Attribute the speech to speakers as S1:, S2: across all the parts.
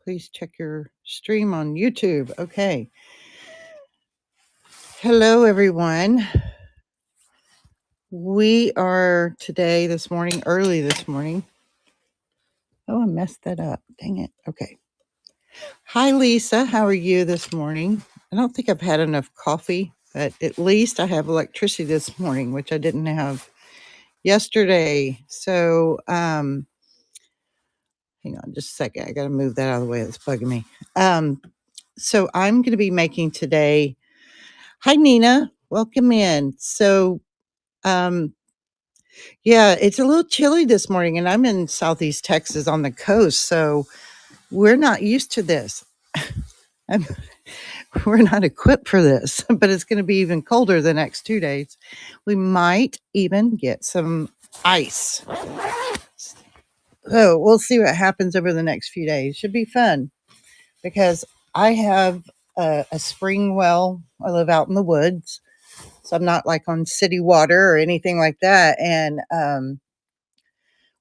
S1: Please check your stream on YouTube. Okay. Hello, everyone. We are today, early this morning. Oh, I messed that up. Dang it. Okay. Hi, Lisa. How are you this morning? I don't think I've had enough coffee, but at least I have electricity this morning, which I didn't have yesterday. So, hang on just a second. I got to move that out of the way. That's bugging me. So I'm going to be making today. Hi, Nina. Welcome in. So, yeah, it's a little chilly this morning, and I'm in Southeast Texas on the coast, so we're not used to this. I'm- we're not equipped for this, but it's going to be even colder the next 2 days. We might even get some ice. So we'll see what happens over the next few days. Should be fun because I have a spring well. I live out in the woods, so I'm not like on city water or anything like that. And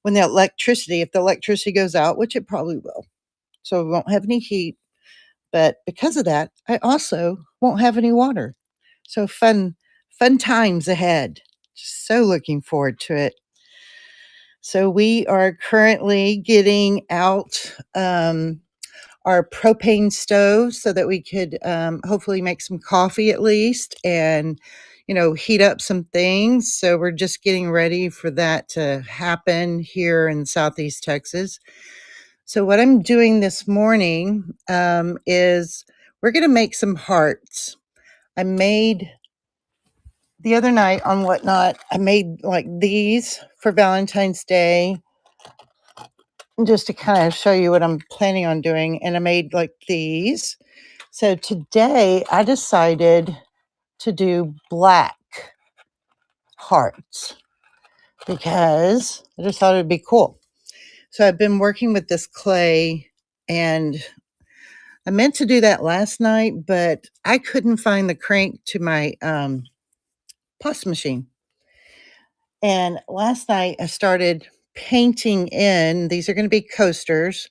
S1: when if the electricity goes out, which it probably will, so we won't have any heat. But because of that, I also won't have any water. So fun times ahead. Just so looking forward to it. So we are currently getting out our propane stove so that we could hopefully make some coffee at least and heat up some things. So we're just getting ready for that to happen here in Southeast Texas. So what I'm doing this morning is we're going to make some hearts. I made the other night on Whatnot, I made like these for Valentine's Day just to kind of show you what I'm planning on doing. And I made like these. So today I decided to do black hearts because I just thought it'd be cool. So I've been working with this clay, and I meant to do that last night, but I couldn't find the crank to my pasta machine. And last night I started painting in. These are going to be coasters.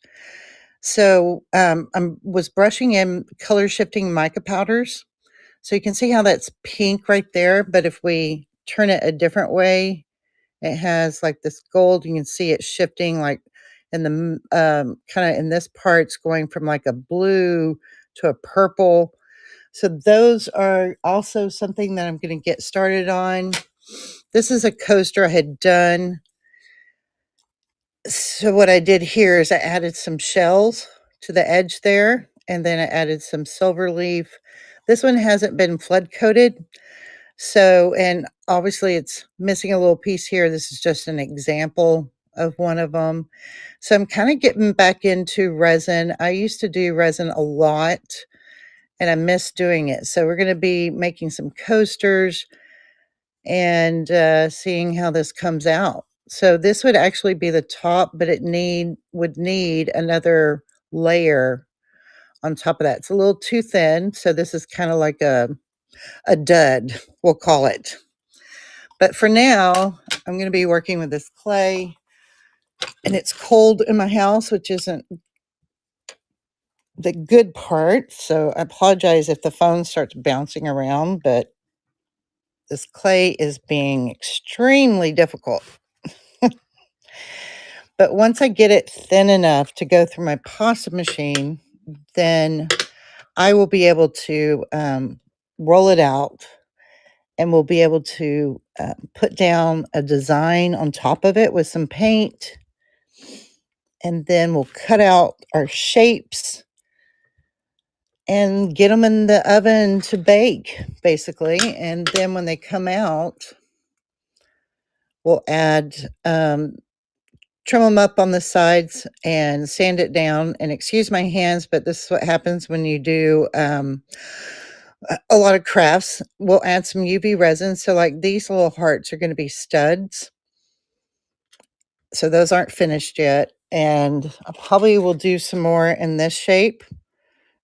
S1: So I was brushing in color shifting mica powders. So you can see how that's pink right there. But if we turn it a different way, it has like this gold. You can see it shifting like in the kind of in this part, it's going from like a blue to a purple. So those are also something that I'm going to get started on. This is a coaster I had done. So what I did here is I added some shells to the edge there, and then I added some silver leaf. This one hasn't been flood coated. So, and obviously it's missing a little piece here. This is just an example of one of them. So I'm kind of getting back into resin. I used to do resin a lot and I miss doing it. So we're going to be making some coasters and seeing how this comes out. So this would actually be the top, but it would need another layer on top of that. It's a little too thin. So this is kind of like a dud, we'll call it. But for now, I'm going to be working with this clay, and it's cold in my house, which isn't the good part. So I apologize if the phone starts bouncing around, but this clay is being extremely difficult. But once I get it thin enough to go through my pasta machine, then I will be able to roll it out, and we'll be able to put down a design on top of it with some paint. And then we'll cut out our shapes and get them in the oven to bake, basically. And then when they come out, we'll add, trim them up on the sides and sand it down. And excuse my hands, but this is what happens when you do a lot of crafts. We'll add some UV resin. So like these little hearts are going to be studs. So those aren't finished yet. And I probably will do some more in this shape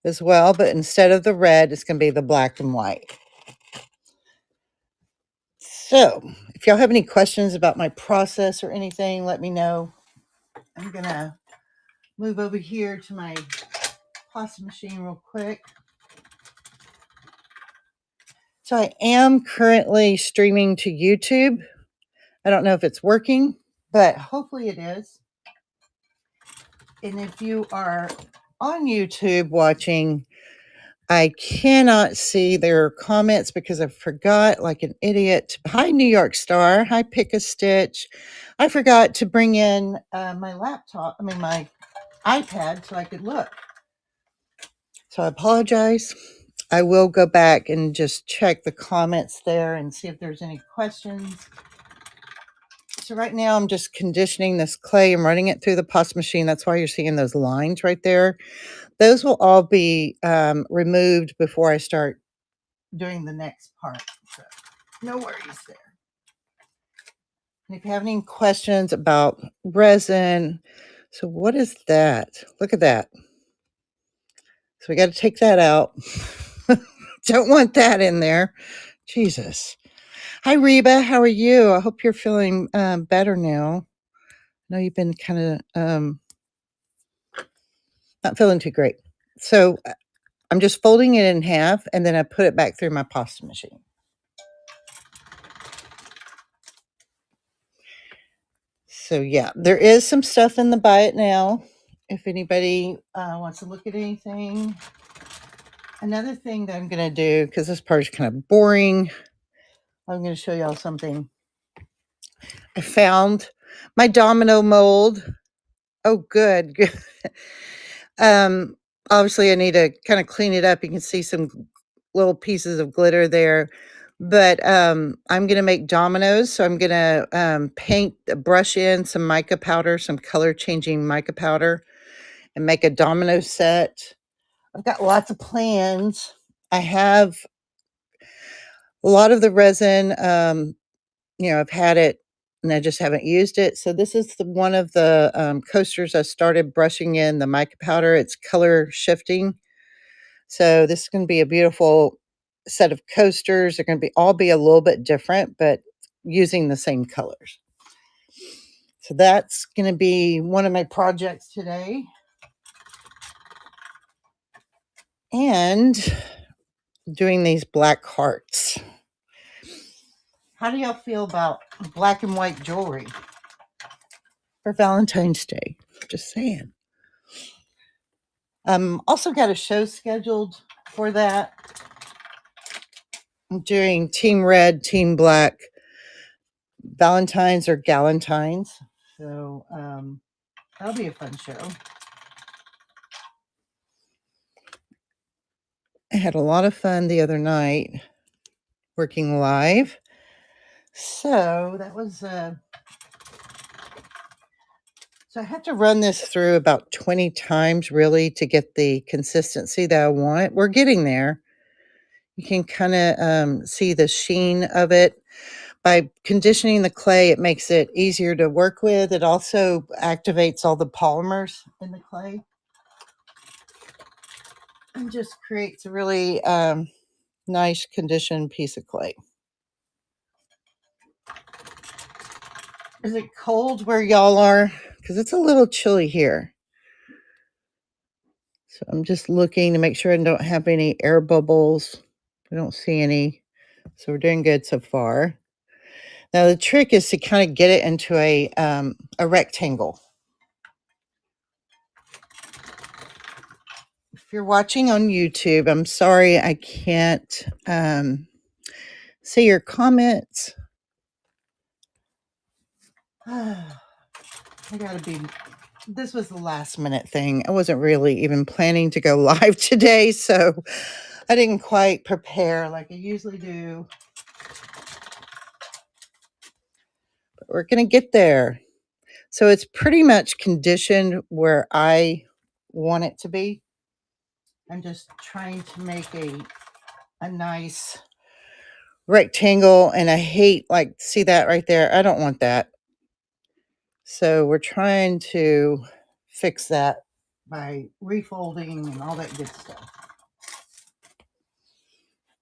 S1: as well, but instead of the red, it's going to be the black and white. So if y'all have any questions about my process or anything, let me know. I'm going to move over here to my pasta machine real quick. So I am currently streaming to YouTube. I don't know if it's working, but hopefully it is. And if you are on YouTube watching, I cannot see their comments because I forgot, like an idiot. Hi, New York Star. Hi, Pick a Stitch. I forgot to bring in my my iPad so I could look. So I apologize. I will go back and just check the comments there and see if there's any questions. So right now I'm just conditioning this clay. I'm running it through the pasta machine. That's why you're seeing those lines right there. Those will all be removed before I start doing the next part. So no worries there. And if you have any questions about resin, so what is that? Look at that. So we got to take that out. Don't want that in there. Jesus. Hi, Reba. How are you? I hope you're feeling better now. I know you've been kind of not feeling too great. So I'm just folding it in half and then I put it back through my pasta machine. So yeah, there is some stuff in the Buy It Now if anybody wants to look at anything. Another thing that I'm going to do, because this part is kind of boring, I'm going to show y'all something. I found my domino mold. Oh, good. Obviously I need to kind of clean it up. You can see some little pieces of glitter there, but I'm going to make dominoes. So I'm going to brush in some mica powder, some color changing mica powder, and make a domino set. I've got lots of plans. I have a lot of the resin. I've had it and I just haven't used it. So this is one of the coasters I started brushing in the mica powder. It's color shifting. So this is going to be a beautiful set of coasters. They're going to all be a little bit different, but using the same colors. So that's going to be one of my projects today. And doing these black hearts. How do y'all feel about black and white jewelry for Valentine's Day? Just saying. Also got a show scheduled for that. I'm doing Team Red, Team Black, Valentine's or Galentine's. So that'll be a fun show. I had a lot of fun the other night working live. So that was so I had to run this through about 20 times really to get the consistency that I want. We're getting there. You can kind of see the sheen of it. By conditioning the clay, it makes it easier to work with. It also activates all the polymers in the clay and just creates a really nice conditioned piece of clay. Is it cold where y'all are? Because it's a little chilly here. So I'm just looking to make sure I don't have any air bubbles. I don't see any. So we're doing good so far. Now the trick is to kind of get it into a rectangle. If you're watching on YouTube, I'm sorry I can't see your comments. This was the last minute thing. I wasn't really even planning to go live today, so I didn't quite prepare like I usually do. But we're going to get there. So it's pretty much conditioned where I want it to be. I'm just trying to make a nice rectangle, and I hate, like, see that right there? I don't want that. So we're trying to fix that by refolding and all that good stuff.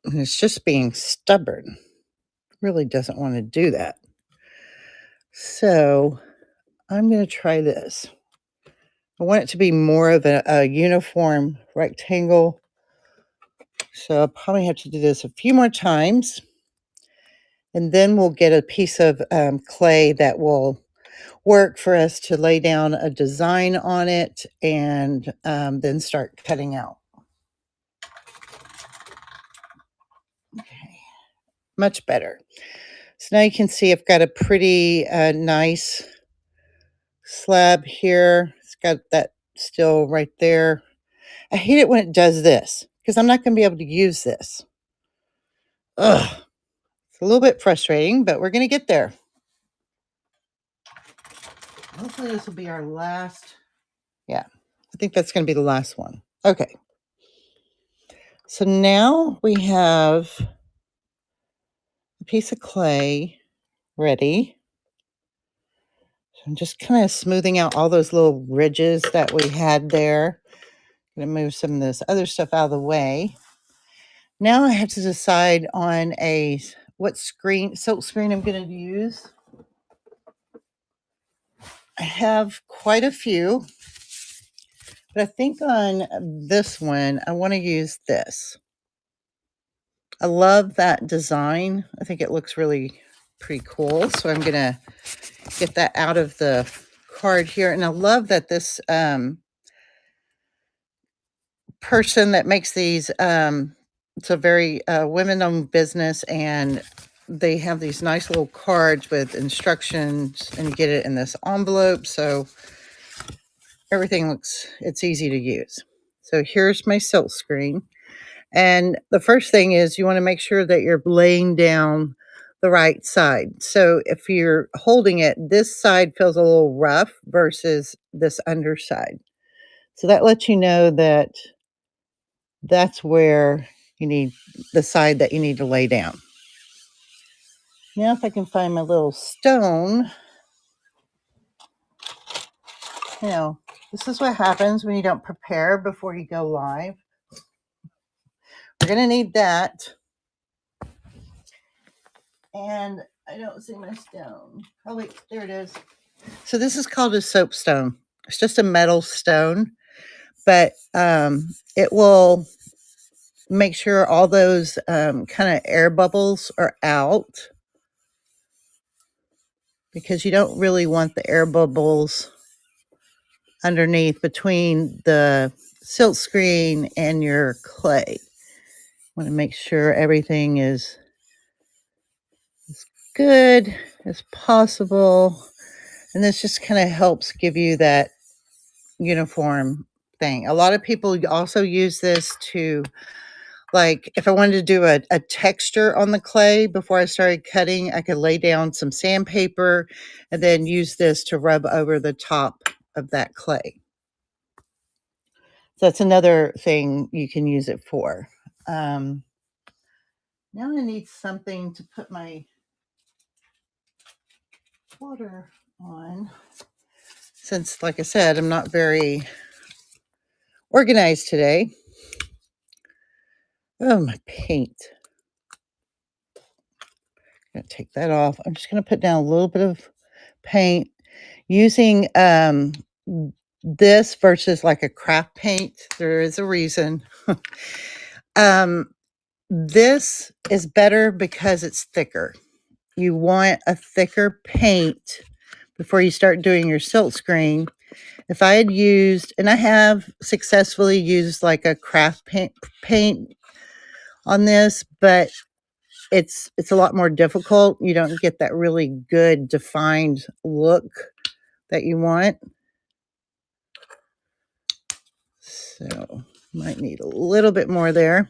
S1: And it's just being stubborn. Really doesn't want to do that. So I'm going to try this. I want it to be more of a uniform rectangle. So I'll probably have to do this a few more times. And then we'll get a piece of clay that will work for us to lay down a design on it and then start cutting out. Okay, much better. So now you can see I've got a pretty nice slab here. It's got that still right there. I hate it when it does this because I'm not going to be able to use this. Ugh. It's a little bit frustrating, but we're going to get there. Hopefully this will be our last. Yeah, I think that's going to be the last one. Okay. So now we have a piece of clay ready. So I'm just kind of smoothing out all those little ridges that we had there. I'm going to move some of this other stuff out of the way. Now I have to decide on what silk screen I'm going to use. I have quite a few, but I think on this one, I want to use this. I love that design. I think it looks really pretty cool. So I'm going to get that out of the card here. And I love that this person that makes these, it's a very women-owned business, and they have these nice little cards with instructions, and you get it in this envelope. So everything it's easy to use. So here's my silk screen. And the first thing is you want to make sure that you're laying down the right side. So if you're holding it, this side feels a little rough versus this underside. So that lets you know that that's where you need the side that you need to lay down. Now if I can find my little stone, this is what happens when you don't prepare before you go live. We're going to need that. And I don't see my stone. Oh, wait, there it is. So this is called a soapstone. It's just a metal stone, but it will make sure all those kind of air bubbles are out, because you don't really want the air bubbles underneath between the silk screen and your clay. Want to make sure everything is as good as possible. And this just kind of helps give you that uniform thing. A lot of people also use this to, like, if I wanted to do a texture on the clay before I started cutting, I could lay down some sandpaper and then use this to rub over the top of that clay. So that's another thing you can use it for. Now I need something to put my water on. Since, like I said, I'm not very organized today. Oh, my paint. I'm going to take that off. I'm just going to put down a little bit of paint using this versus like a craft paint. There is a reason. This is better because it's thicker. You want a thicker paint before you start doing your silk screen. If I had used, and I have successfully used like a craft paint on this, but it's a lot more difficult. You don't get that really good defined look that you want. So might need a little bit more there.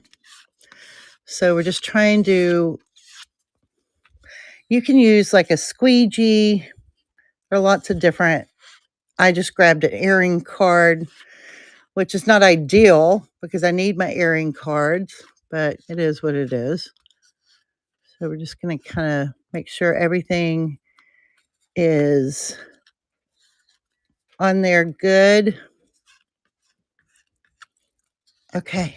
S1: So we're just trying to, you can use like a squeegee. There are lots of different. I just grabbed an earring card, which is not ideal because I need my earring cards, but it is what it is. So we're just going to kind of make sure everything is on there good. Okay.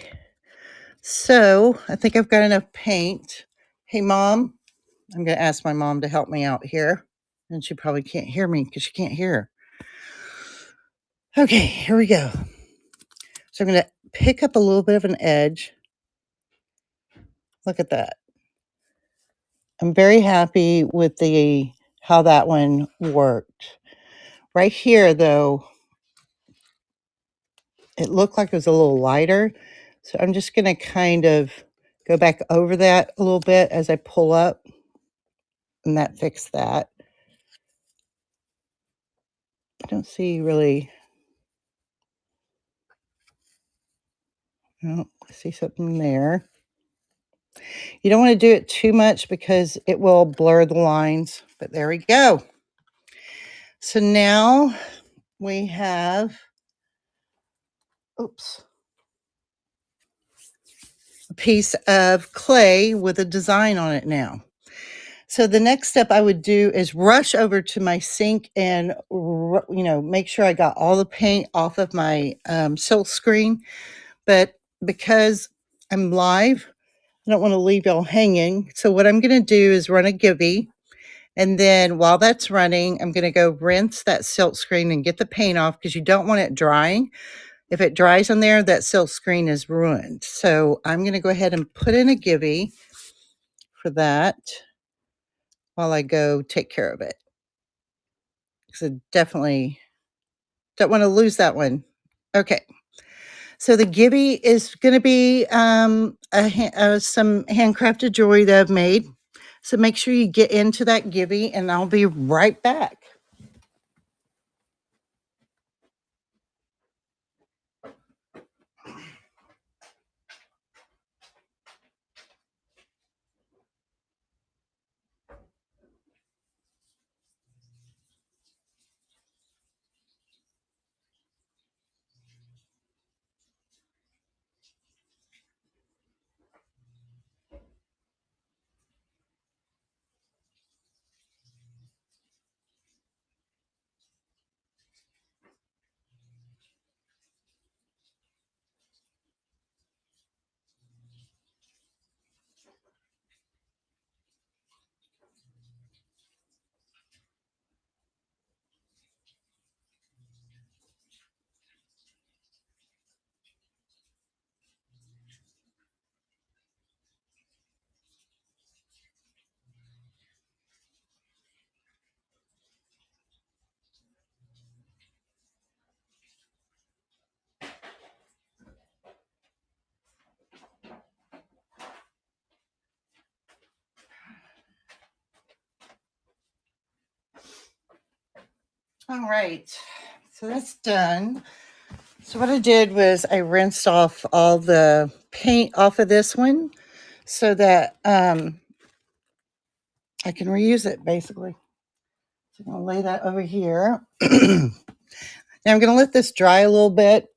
S1: So I think I've got enough paint. Hey, Mom, I'm going to ask my mom to help me out here. And she probably can't hear me because she can't hear. Okay, here we go. So I'm going to pick up a little bit of an edge. Look at that. I'm very happy with the how that one worked. Right here, though, it looked like it was a little lighter. So I'm just going to kind of go back over that a little bit as I pull up. And that fixed that. I don't see really. Oh, I see something there. You don't want to do it too much because it will blur the lines. But there we go. So now we have, oops, a piece of clay with a design on it now. So the next step I would do is rush over to my sink and, make sure I got all the paint off of my silk screen. But because I'm live, I don't want to leave y'all hanging. So what I'm going to do is run a Gibby. And then while that's running, I'm going to go rinse that silk screen and get the paint off because you don't want it drying. If it dries on there, that silk screen is ruined. So I'm going to go ahead and put in a Gibby for that while I go take care of it. Because I definitely don't want to lose that one. Okay. So the Gibby is going to be some handcrafted jewelry that I've made. So make sure you get into that Gibby and I'll be right back. All right. So that's done. So what I did was I rinsed off all the paint off of this one so that I can reuse it basically. So I'm going to lay that over here. Now I'm going to let this dry a little bit.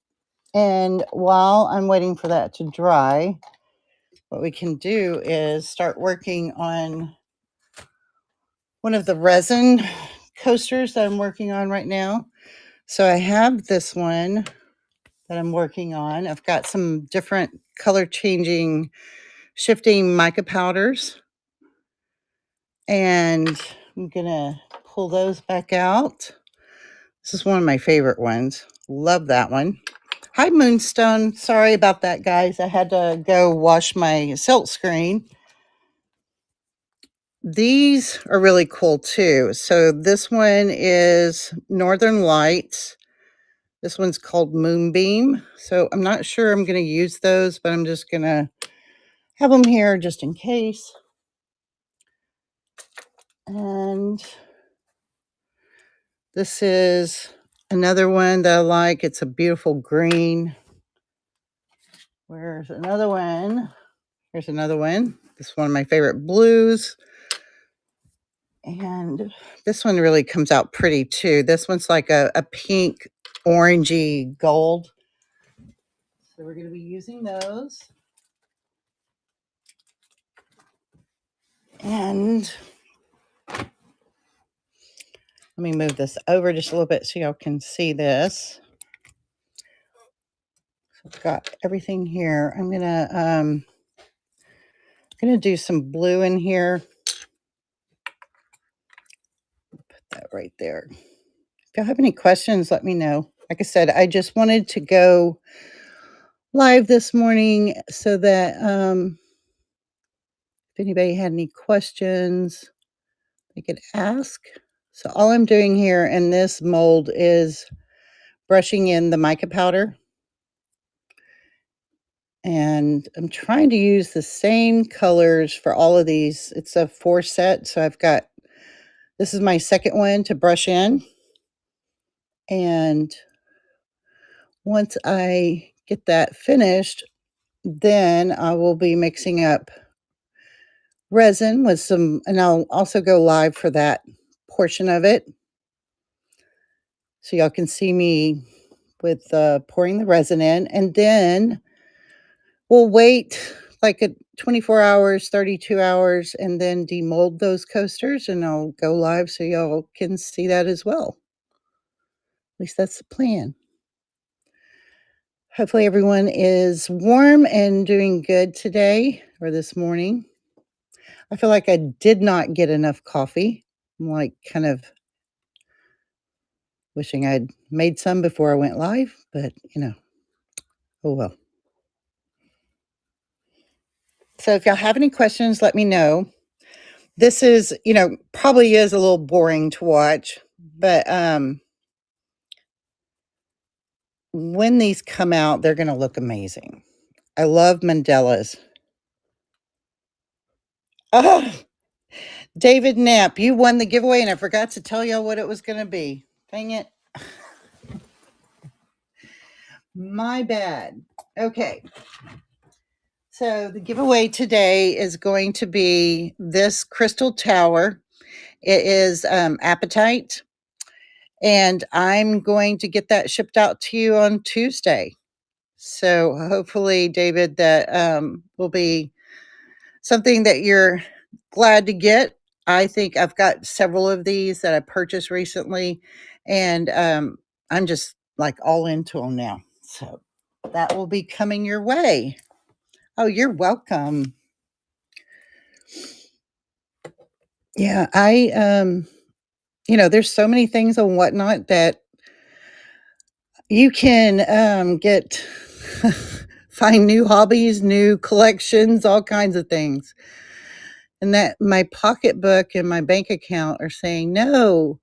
S1: And while I'm waiting for that to dry, what we can do is start working on one of the resin coasters that I'm working on right now. So I have this one that I'm working on. I've got some different color changing, shifting mica powders. And I'm going to pull those back out. This is one of my favorite ones. Love that one. Hi, Moonstone. Sorry about that, guys. I had to go wash my silk screen. These are really cool too. So this one is Northern Lights. This one's called Moonbeam. So I'm not sure I'm going to use those, but I'm just going to have them here just in case. And this is another one that I like. It's a beautiful green. Where's another one? Here's another one. This is one of my favorite blues. And this one really comes out pretty too. This one's like a pink, orangey gold. So we're going to be using those. And let me move this over just a little bit so y'all can see this. So I've got everything here. I'm gonna do some blue in here. Put that right there. If y'all have any questions, let me know. Like I said, I just wanted to go live this morning so that if anybody had any questions, they could ask. So all I'm doing here in this mold is brushing in the mica powder. And I'm trying to use the same colors for all of these. It's a 4 set, so I've got this is my second one to brush in. And once I get that finished, then I will be mixing up resin with some, and I'll also go live for that portion of it. So y'all can see me with pouring the resin in, and then we'll wait like 24 hours, 32 hours, and then demold those coasters, and I'll go live so y'all can see that as well. At least that's the plan. Hopefully everyone is warm and doing good today or this morning. I feel like I did not get enough coffee. I'm like kind of wishing I'd made some before I went live, but oh well. So if y'all have any questions, let me know. This is, probably is a little boring to watch, but when these come out, they're going to look amazing. I love mandalas. Oh, David Knapp, you won the giveaway, and I forgot to tell y'all what it was going to be. Dang it. My bad. Okay. So the giveaway today is going to be this crystal tower. It is apatite, and I'm going to get that shipped out to you on Tuesday. So hopefully, David, that will be something that you're glad to get. I think I've got several of these that I purchased recently, and I'm just like all into them now. So that will be coming your way. Oh, you're welcome. Yeah, there's so many things on Whatnot that you can get find new hobbies, new collections, all kinds of things. And that my pocketbook and my bank account are saying no,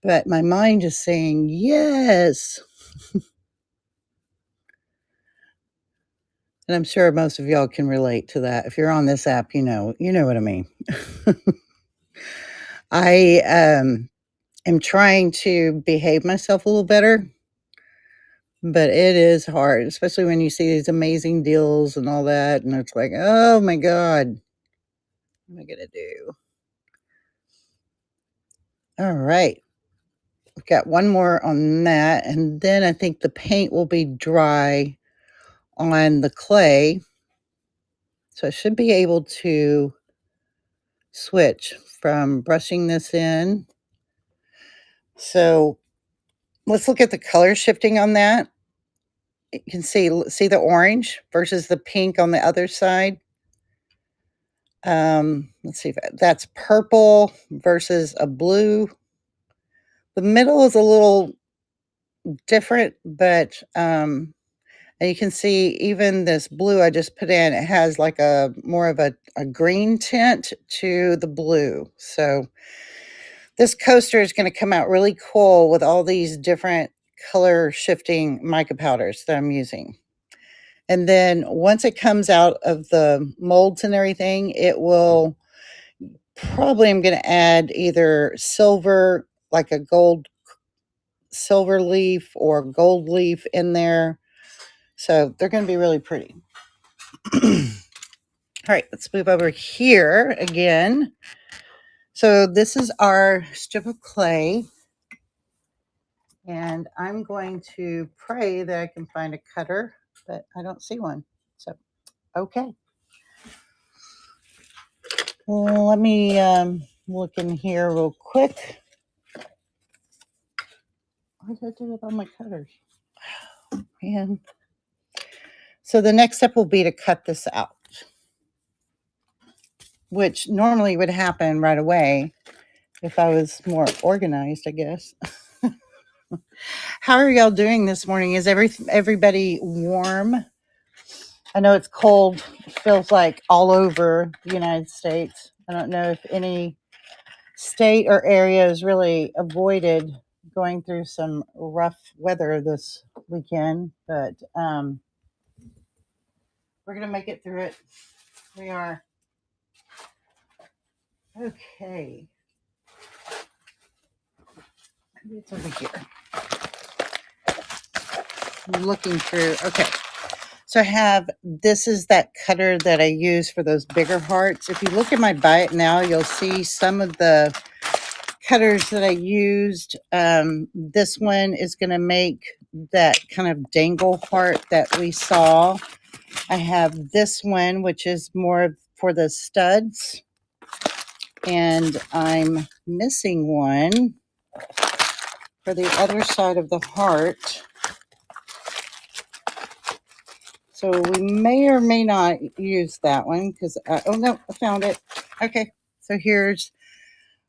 S1: but my mind is saying yes. And I'm sure most of y'all can relate to that. If you're on this app, you know what I mean. I am trying to behave myself a little better, but it is hard, especially when you see these amazing deals and all that. And it's like, oh my God, what am I going to do? All right. I've got one more on that. And then I think the paint will be dry on the clay. So I should be able to switch from brushing this in. So let's look at the color shifting on that. You can see the orange versus the pink on the other side. Let's see if that's purple versus a blue. The middle is a little different, but and you can see even this blue I just put in, it has like a more of a green tint to the blue. So this coaster is going to come out really cool with all these different color shifting mica powders that I'm using. And then once it comes out of the molds and everything, it will probably, I'm going to add either silver, like a gold silver leaf or gold leaf in there. So they're going to be really pretty. All right, let's move over here again. So this is our strip of clay. And I'm going to pray that I can find a cutter, but I don't see one. So, okay. Well, let me look in here real quick. Why did I do with all my cutters? Man. So the next step will be to cut this out, which normally would happen right away if I was more organized, I guess. How are y'all doing this morning? Is everybody warm? I know it's cold. It feels like all over the United States. I don't know if any state or area has really avoided going through some rough weather this weekend, but we're going to make it through it. We are. Okay. Maybe it's over here. I'm looking through. Okay. So I have, this is that cutter that I use for those bigger hearts. If you look at my buy it now, you'll see some of the cutters that I used. This one is going to make that kind of dangle heart that we saw. I have this one, which is more for the studs. And I'm missing one for the other side of the heart. So we may or may not use that one because, oh no, I found it. Okay, so here's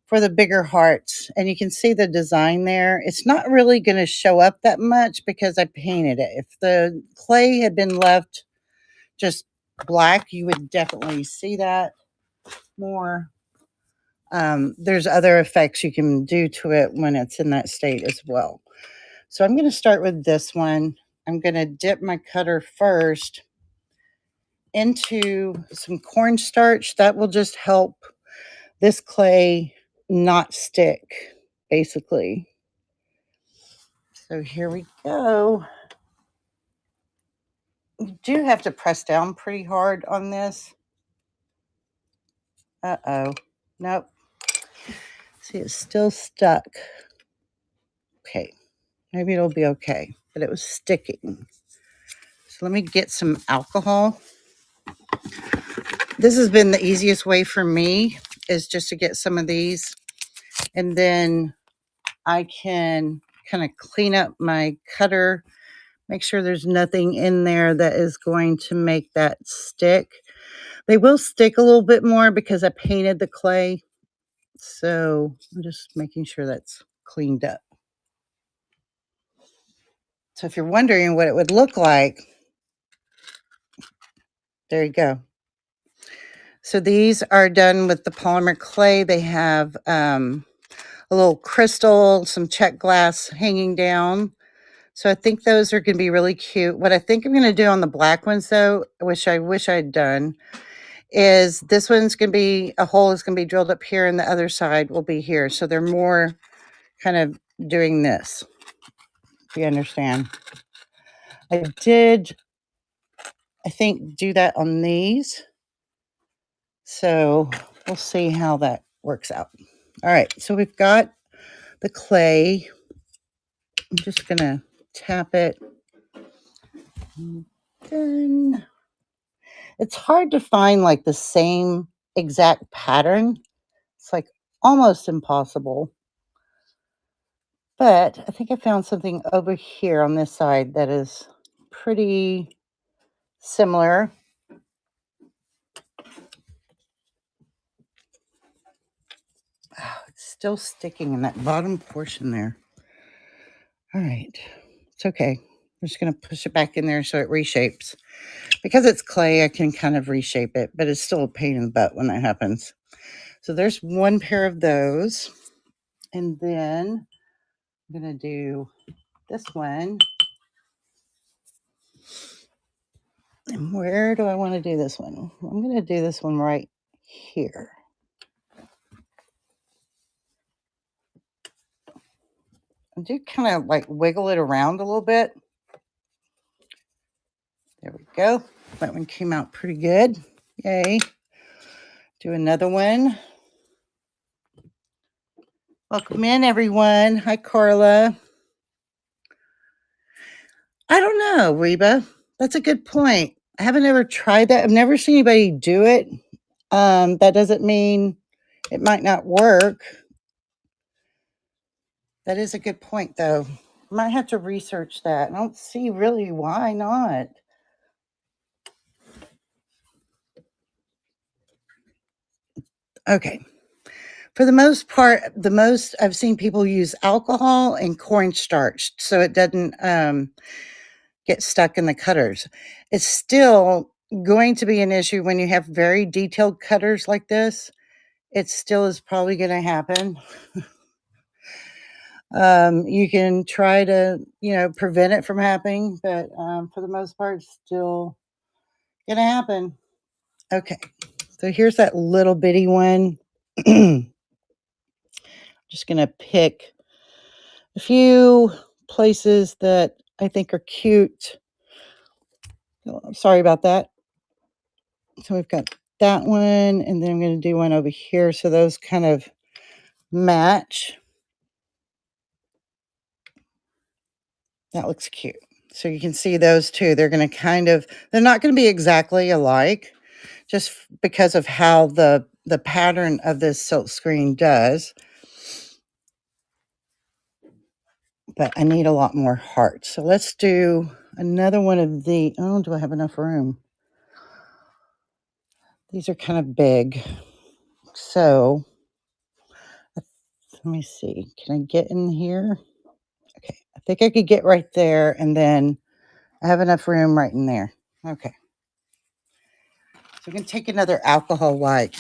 S1: for the bigger hearts. And you can see the design there. It's not really going to show up that much because I painted it. If the clay had been left just black, you would definitely see that more. There's other effects you can do to it when it's in that state as well. So I'm going to start with this one. I'm going to dip my cutter first into some cornstarch. That will just help this clay not stick, basically. So here we go. You do have to press down pretty hard on this. Uh-oh. Nope. See, it's still stuck. Okay. Maybe it'll be okay. But it was sticking. So let me get some alcohol. This has been the easiest way for me, is just to get some of these. And then I can kind of clean up my cutter. Make sure there's nothing in there that is going to make that stick. They will stick a little bit more because I painted the clay. So I'm just making sure that's cleaned up. So if you're wondering what it would look like, there you go. So these are done with the Polymer Clay. They have a little crystal, some check glass hanging down. So I think those are going to be really cute. What I think I'm going to do on the black ones, though, which I wish I'd done, is this one's going to be, a hole is going to be drilled up here and the other side will be here. So they're more kind of doing this, if you understand. I did, I think, do that on these. So we'll see how that works out. All right, so we've got the clay. I'm just going to tap it. And then it's hard to find like the same exact pattern. It's like almost impossible. But I think I found something over here on this side that is pretty similar. Oh, it's still sticking in that bottom portion there. All right. It's okay. I'm just going to push it back in there so it reshapes. Because it's clay, I can kind of reshape it, but it's still a pain in the butt when that happens. So there's one pair of those. And then I'm going to do this one. And where do I want to do this one? I'm going to do this one right here. I do kind of like wiggle it around a little bit. There we go. That one came out pretty good. Yay. Do another one. Welcome in, everyone. Hi, Carla. I don't know, Reba. That's a good point. I haven't ever tried that. I've never seen anybody do it. That doesn't mean it might not work. That is a good point, though. Might have to research that. I don't see really why not. Okay. For the most part, the most I've seen people use alcohol and cornstarch so it doesn't get stuck in the cutters. It's still going to be an issue when you have very detailed cutters like this. It still is probably going to happen. You can try to, prevent it from happening, but for the most part, it's still going to happen. Okay, so here's that little bitty one. Just going to pick a few places that I think are cute. Oh, sorry about that. So we've got that one, and then I'm going to do one over here. So those kind of match. That looks cute. So you can see those two. They're going to they're not going to be exactly alike just because of how the pattern of this silk screen does. But I need a lot more hearts. So let's do another one of the, oh, do I have enough room? These are kind of big. So let me see. Can I get in here? Okay. I think I could get right there, and then I have enough room right in there. Okay. So we can take another alcohol wipe.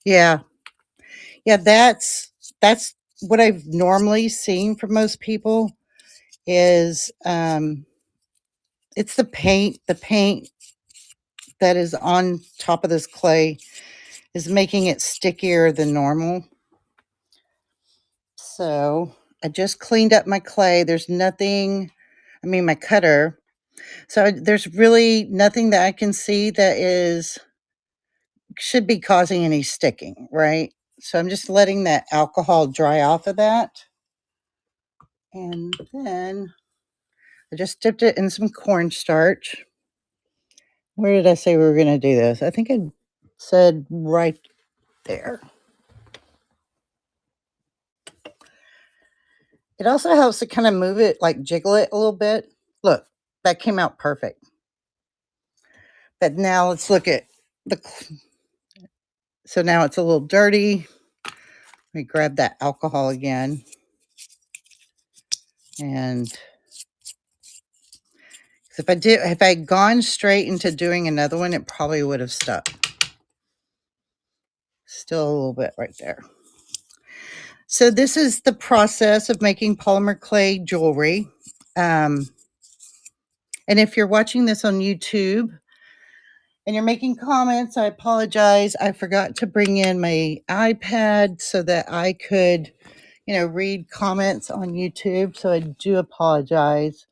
S1: Yeah. Yeah, that's what I've normally seen from most people is it's the paint. The paint that is on top of this clay is making it stickier than normal. So I just cleaned up my clay. There's nothing, my cutter. So there's really nothing that I can see that should be causing any sticking, right? So I'm just letting that alcohol dry off of that. And then I just dipped it in some cornstarch. Where did I say we were going to do this? I think I said right there. It also helps to kind of move it, like jiggle it a little bit. Look, that came out perfect. But now let's look at so now it's a little dirty. Let me grab that alcohol again. And if I had gone straight into doing another one, it probably would have stuck. Still a little bit right there. So this is the process of making polymer clay jewelry. And if you're watching this on YouTube and you're making comments, I apologize. I forgot to bring in my iPad so that I could, read comments on YouTube. So I do apologize.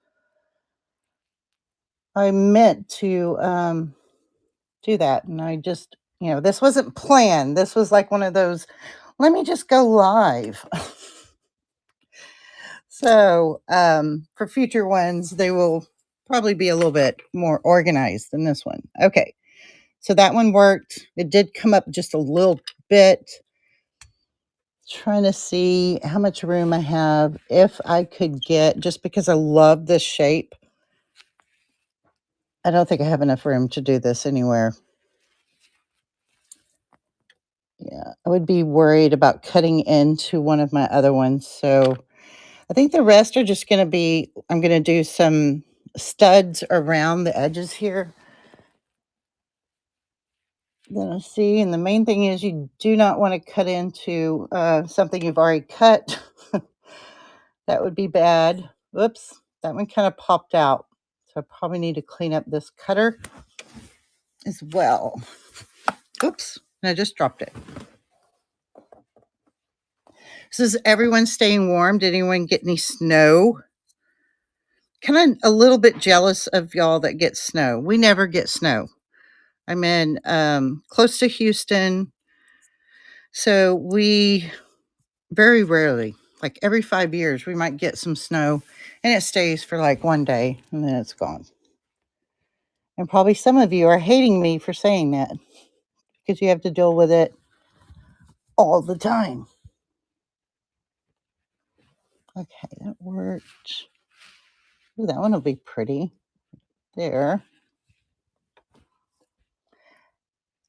S1: I meant to do that. And I just, this wasn't planned. This was like one of those, let me just go live. So for future ones, they will probably be a little bit more organized than this one. Okay. So that one worked. It did come up just a little bit. Trying to see how much room I have. If I could get, just because I love this shape, I don't think I have enough room to do this anywhere. Yeah, I would be worried about cutting into one of my other ones. So I think the rest are just going to be, I'm going to do some studs around the edges here. Then I see, and the main thing is you do not want to cut into something you've already cut. That would be bad. Whoops, that one kind of popped out. So I probably need to clean up this cutter as well. Oops, and I just dropped it. So is everyone staying warm? Did anyone get any snow? Kind of a little bit jealous of y'all that get snow. We never get snow. I'm in close to Houston. So we very rarely, like every 5 years, we might get some snow, and it stays for like one day and then it's gone. And probably some of you are hating me for saying that because you have to deal with it all the time. Okay, that worked. Ooh, that one will be pretty. There.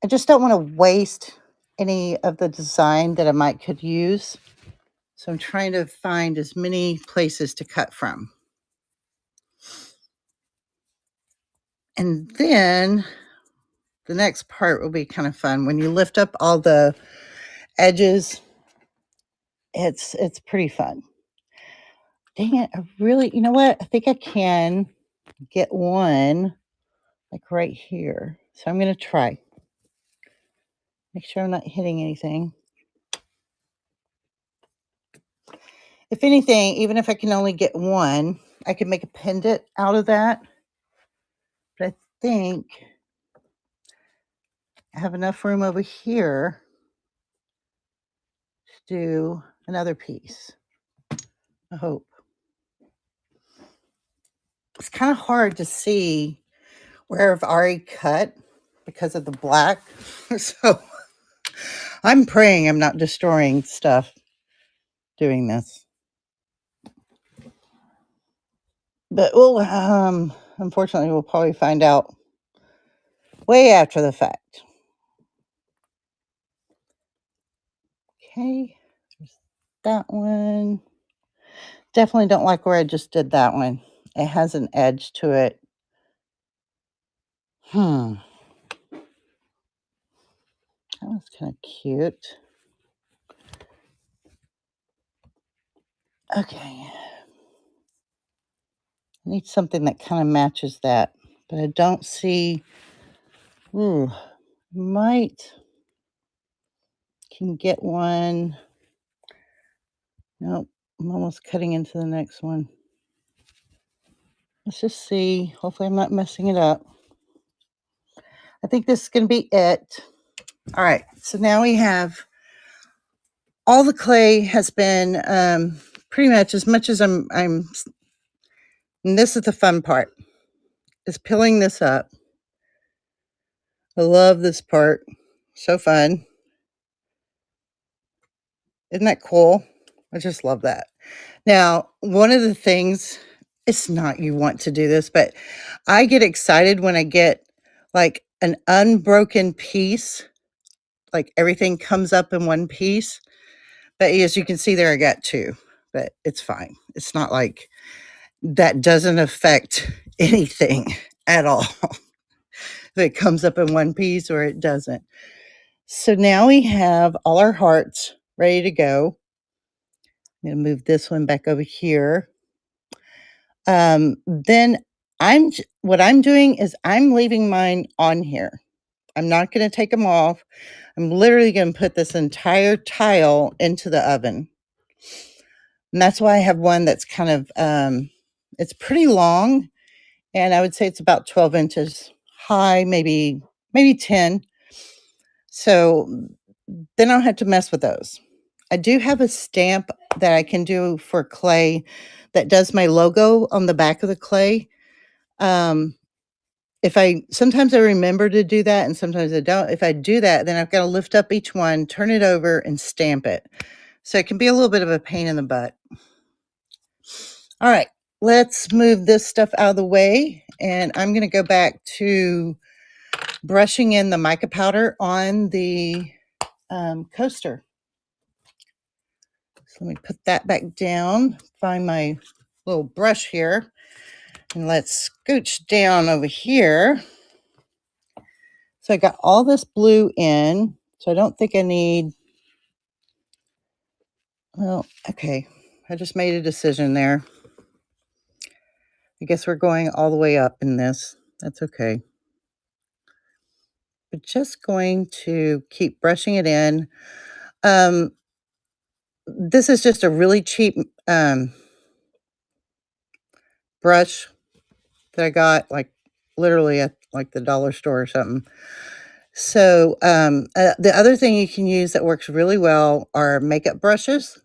S1: I just don't want to waste any of the design that I might could use. So I'm trying to find as many places to cut from. And then the next part will be kind of fun. When you lift up all the edges, it's pretty fun. Dang it, I really, you know what? I think I can get one like right here. So I'm going to try. Make sure I'm not hitting anything. If anything, even if I can only get one, I can make a pendant out of that. But I think I have enough room over here to do another piece. I hope. It's kind of hard to see where I've already cut because of the black. So I'm praying I'm not destroying stuff doing this. But we'll, unfortunately, we'll probably find out way after the fact. Okay, there's that one. Definitely don't like where I just did that one. It has an edge to it. That was kind of cute. Okay. I need something that kind of matches that, but I don't see. Ooh, might can get one. Nope, I'm almost cutting into the next one. Let's just see. Hopefully I'm not messing it up. I think this is going to be it. All right, so now we have all the clay has been pretty much as I'm, and this is the fun part, is peeling this up. I love this part. So fun. Isn't that cool? I just love that. Now, one of the things, it's not you want to do this, but I get excited when I get like an unbroken piece, like everything comes up in one piece. But as you can see there, I got two, but it's fine. It's not like that doesn't affect anything at all. If it comes up in one piece or it doesn't. So now we have all our hearts ready to go. I'm going to move this one back over here. Then what I'm doing is I'm leaving mine on here. I'm not going to take them off. I'm literally going to put this entire tile into the oven. And that's why I have one that's kind of, it's pretty long. And I would say it's about 12 inches high, maybe 10. So then I don't have to mess with those. I do have a stamp that I can do for clay that does my logo on the back of the clay. Sometimes I remember to do that and sometimes I don't. If I do that, then I've got to lift up each one, turn it over and stamp it. So it can be a little bit of a pain in the butt. All right, let's move this stuff out of the way. And I'm going to go back to brushing in the mica powder on the coaster. So let me put that back down, find my little brush here, and let's scooch down over here. So I got all this blue in, so I don't think I need, well, okay. I just made a decision there. I guess we're going all the way up in this. That's okay. We're just going to keep brushing it in. This is just a really cheap brush that I got, like literally at like the dollar store or something. So the other thing you can use that works really well are makeup brushes,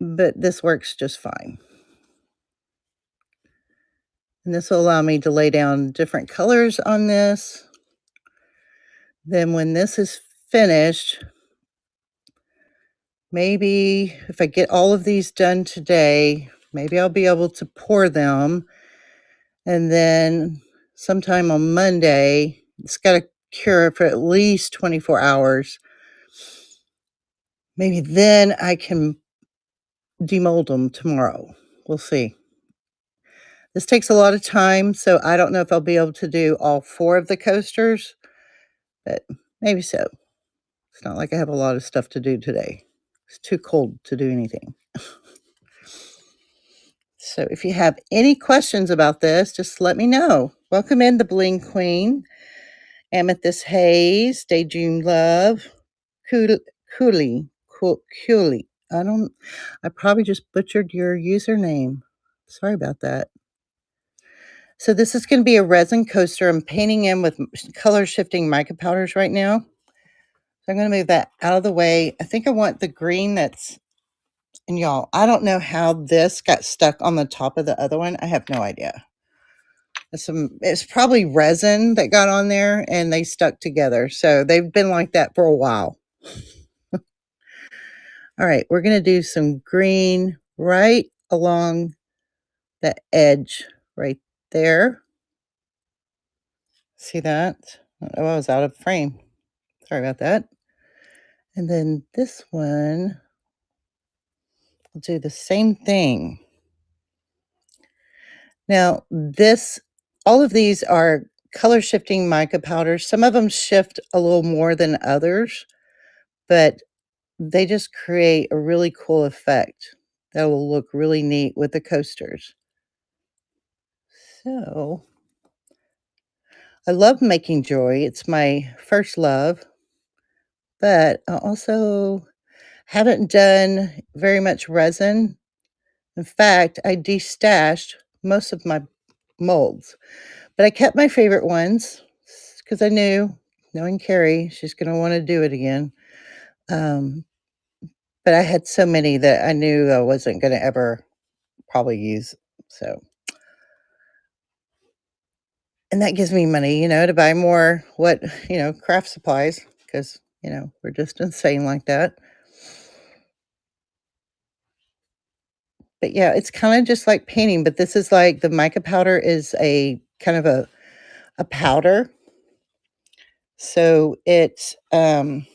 S1: but this works just fine. And this will allow me to lay down different colors on this. Then when this is finished, maybe if I get all of these done today, maybe I'll be able to pour them. And then sometime on Monday, it's got to cure for at least 24 hours. Maybe then I can demold them tomorrow. We'll see. This takes a lot of time, so I don't know if I'll be able to do all 4 of the coasters, but maybe so. It's not like I have a lot of stuff to do today. It's too cold to do anything. So if you have any questions about this, just let me know. Welcome in the Bling Queen, Amethyst Haze, Daydream Love, Cool- Cooley, Cooley. I probably just butchered your username. Sorry about that. So this is going to be a resin coaster. I'm painting in with color shifting mica powders right now. So I'm going to move that out of the way. I think I want the green that's, and y'all, I don't know how this got stuck on the top of the other one. I have no idea. It's probably resin that got on there and they stuck together. So they've been like that for a while. All right, we're going to do some green right along the edge right there. See that? Oh, I was out of frame. Sorry about that. And then this one, I'll do the same thing. Now, all of these are color shifting mica powders. Some of them shift a little more than others, but they just create a really cool effect that will look really neat with the coasters. So, I love making jewelry. It's my first love, but I also haven't done very much resin. In fact, I destashed most of my molds, but I kept my favorite ones because I knew, knowing Carrie, she's going to want to do it again. Um, but I had so many that I knew I wasn't going to ever probably use. So, and that gives me money, to buy more craft supplies because, we're just insane like that. But yeah, it's kind of just like painting, but this is like the mica powder is a kind of a powder. So it's and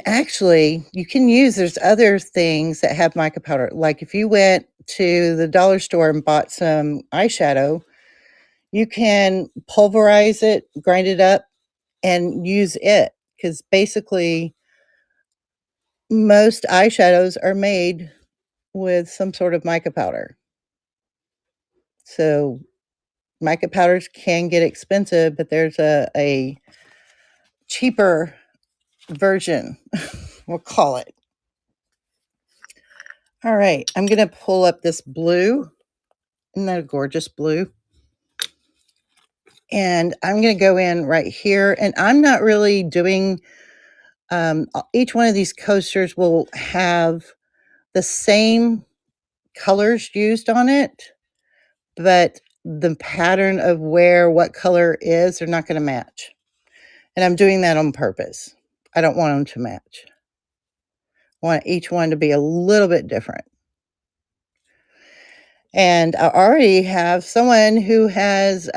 S1: actually you can there's other things that have mica powder. Like if you went to the dollar store and bought some eyeshadow, you can pulverize it, grind it up, and use it. Because basically most eyeshadows are made with some sort of mica powder. So mica powders can get expensive, but there's a cheaper version, we'll call it. All right, I'm going to pull up this blue. Isn't that a gorgeous blue? And I'm going to go in right here. And I'm not really doing, each one of these coasters will have the same colors used on it, but the pattern of what color is, they're not going to match. And I'm doing that on purpose. I don't want them to match. I want each one to be a little bit different. And I already have someone who has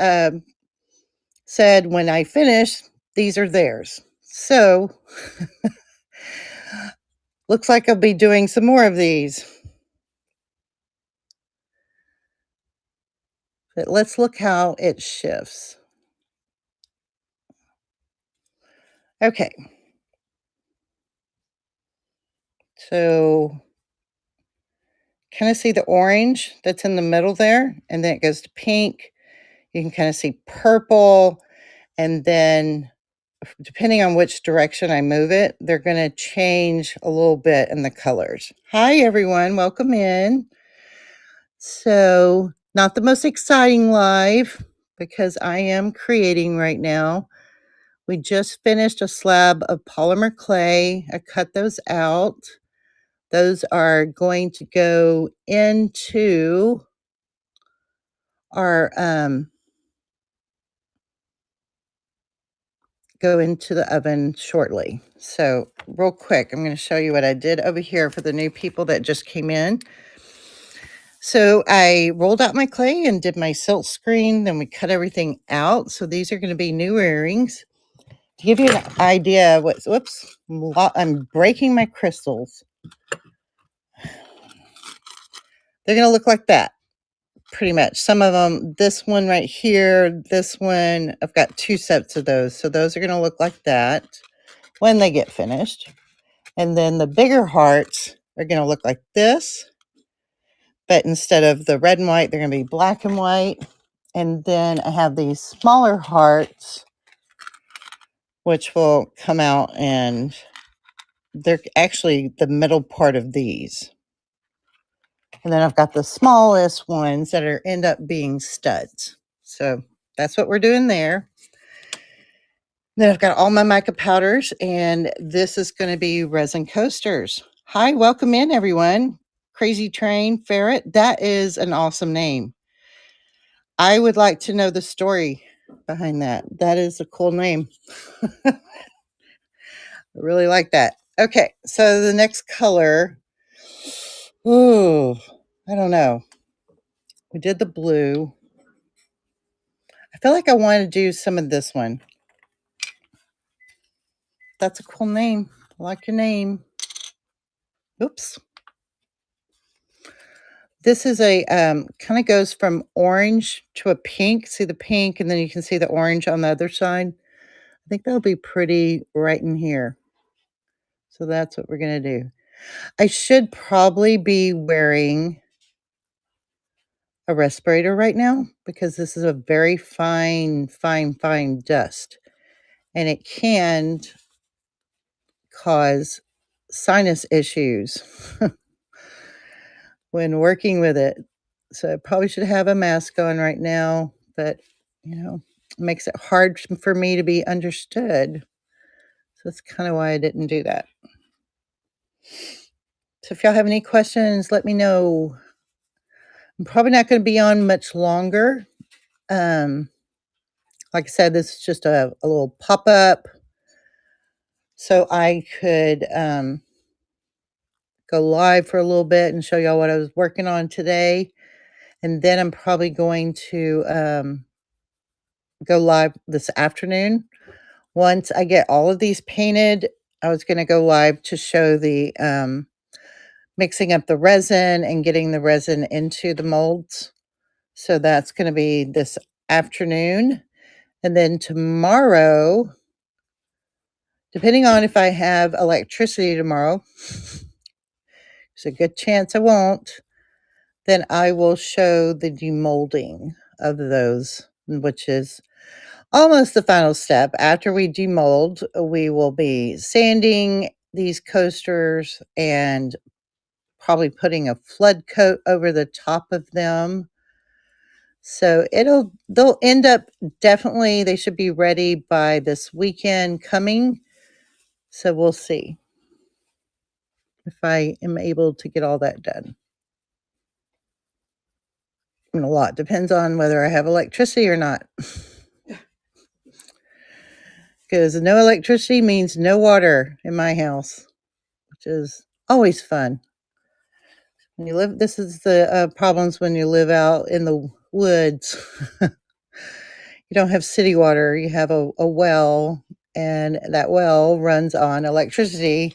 S1: said when I finish, these are theirs. So looks like I'll be doing some more of these. But let's look how it shifts. Okay. So kind of see the orange that's in the middle there, and then it goes to pink. You can kind of see purple, and then depending on which direction I move it, they're going to change a little bit in the colors. Hi, everyone. Welcome in. So, not the most exciting live because I am creating right now. We just finished a slab of polymer clay. I cut those out. Those are going to go into our the oven shortly. So real quick, I'm going to show you what I did over here for the new people that just came in. So I rolled out my clay and did my silk screen. Then we cut everything out. So these are going to be new earrings. To give you an idea, whoops, I'm breaking my crystals. They're going to look like that pretty much. Some of them, this one right here, this one, I've got 2 sets of those. So those are going to look like that when they get finished. And then the bigger hearts are going to look like this, but instead of the red and white, they're going to be black and white. And then I have these smaller hearts, which will come out, and they're actually the middle part of these. And then I've got the smallest ones that are end up being studs. So that's what we're doing there. Then I've got all my mica powders, and this is going to be resin coasters. Hi, welcome in everyone. Crazy Train Ferret. That is an awesome name. I would like to know the story behind that. That is a cool name. I really like that. Okay, so the next color. Ooh, I don't know. We did the blue. I feel like I want to do some of this one. That's a cool name. I like your name. Oops. This is a kind of goes from orange to a pink. See the pink, and then you can see the orange on the other side. I think that'll be pretty right in here. So that's what we're going to do. I should probably be wearing a respirator right now because this is a very fine, fine, fine dust. And it can cause sinus issues when working with it. So I probably should have a mask on right now, but it makes it hard for me to be understood. So that's kind of why I didn't do that. So if y'all have any questions, let me know. I'm probably not going to be on much longer. Like I said, this is just a little pop-up. So I could go live for a little bit and show y'all what I was working on today. And then I'm probably going to go live this afternoon. Once I get all of these painted, I was going to go live to show the mixing up the resin and getting the resin into the molds. So that's going to be this afternoon. And then tomorrow, depending on if I have electricity tomorrow, there's a good chance I won't, then I will show the demolding of those, which is almost the final step. After we demold, we will be sanding these coasters and probably putting a flood coat over the top of them. So they'll end up definitely, they should be ready by this weekend coming. So we'll see if I am able to get all that done. And a lot depends on whether I have electricity or not. Because no electricity means no water in my house, which is always fun. When you live, this is the problems when you live out in the woods. You don't have city water, you have a well, and that well runs on electricity.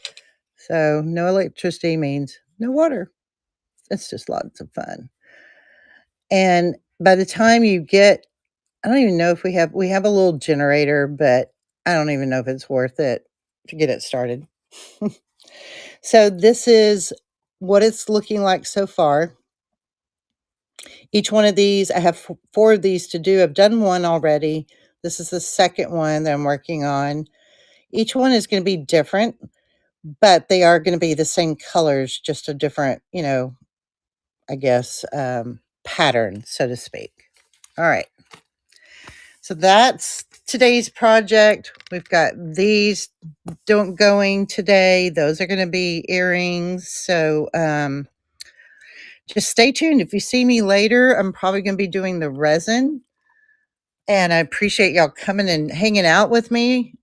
S1: So no electricity means no water. It's just lots of fun. And by the time you get, I don't even know if we have a little generator, but I don't even know if it's worth it to get it started. So this is what it's looking like so far. Each one of these, I have 4 of these to do. I've done one already. This is the second one that I'm working on. Each one is going to be different, but they are going to be the same colors, just a different, I guess, pattern, so to speak. All right. So that's today's project. We've got these going today. Those are going to be earrings. So just stay tuned. If you see me later, I'm probably going to be doing the resin. And I appreciate y'all coming and hanging out with me.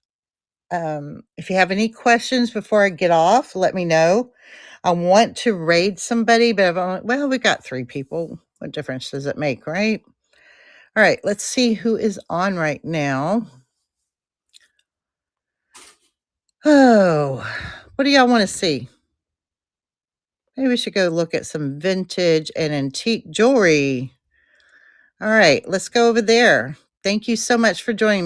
S1: If you have any questions before I get off, let me know. I want to raid somebody, but we've got 3 people. What difference does it make, right? All right, let's see who is on right now. Oh, what do y'all want to see? Maybe we should go look at some vintage and antique jewelry. All right, let's go over there. Thank you so much for joining me